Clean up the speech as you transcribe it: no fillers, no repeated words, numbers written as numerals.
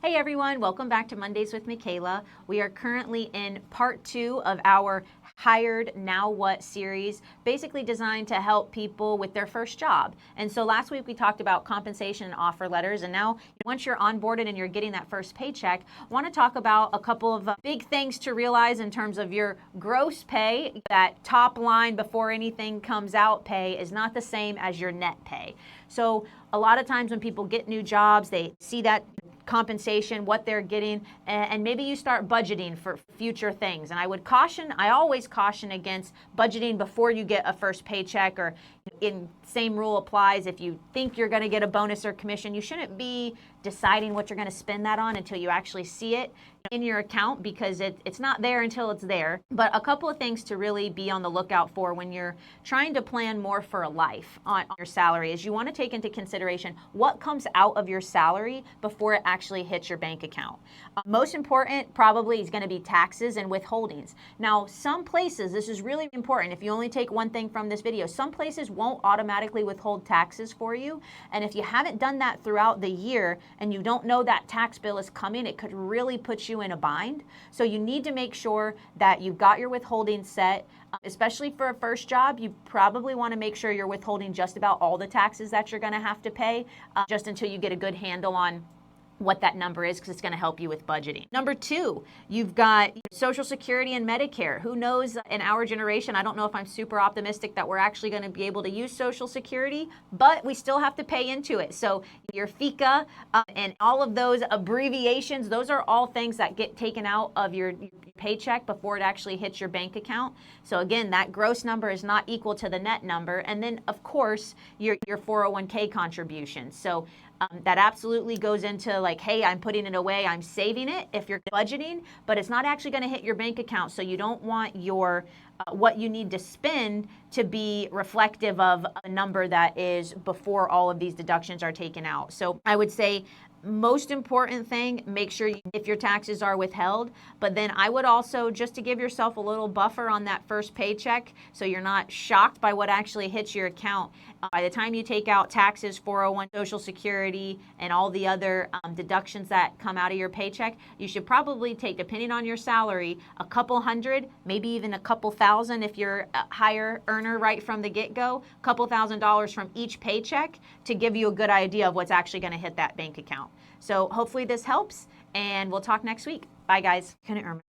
Hey everyone, welcome back to Mondays with Michaela. We are currently in part 2 of our Hired Now What series, basically designed to help people with their first job. And so last week we talked about compensation and offer letters, and now once you're onboarded and you're getting that first paycheck, I want to talk about a couple of big things to realize in terms of your gross pay. That top line before anything comes out pay is not the same as your net pay. So a lot of times when people get new jobs, they see that compensation, what they're getting, and maybe you start budgeting for future things. And I always caution against budgeting before you get a first paycheck, or same rule applies if you think you're going to get a bonus or commission. You shouldn't be deciding what you're going to spend that on until you actually see it in your account, because it's not there until it's there. But a couple of things to really be on the lookout for when you're trying to plan more for a life on your salary is you want to take into consideration what comes out of your salary before it actually hits your bank account. Most important probably is going to be taxes and withholdings. Now, some places, this is really important, if you only take one thing from this video, some places won't automatically withhold taxes for you. And if you haven't done that throughout the year and you don't know that tax bill is coming, it could really put you in a bind. So you need to make sure that you've got your withholding set. Especially for a first job, you probably want to make sure you're withholding just about all the taxes that you're going to have to pay, just until you get a good handle on what that number is, because it's going to help you with budgeting. Number 2, you've got Social Security and Medicare. Who knows, in our generation, I don't know if I'm super optimistic that we're actually going to be able to use Social Security, but we still have to pay into it. So your FICA and all of those abbreviations, those are all things that get taken out of your paycheck before it actually hits your bank account. So again, that gross number is not equal to the net number. And then of course, your 401k contribution. So that absolutely goes into like, hey, I'm putting it away, I'm saving it if you're budgeting, but it's not actually going to hit your bank account. So you don't want your what you need to spend to be reflective of a number that is before all of these deductions are taken out. So I would say most important thing, make sure if your taxes are withheld, but then I would also, just to give yourself a little buffer on that first paycheck so you're not shocked by what actually hits your account. By the time you take out taxes, 401, Social Security, and all the other deductions that come out of your paycheck, you should probably take, depending on your salary, a couple hundred, maybe even a couple thousand if you're a higher earner right from the get-go, a couple $1,000s from each paycheck to give you a good idea of what's actually going to hit that bank account. So hopefully this helps, and we'll talk next week. Bye, guys. Couldn't remember.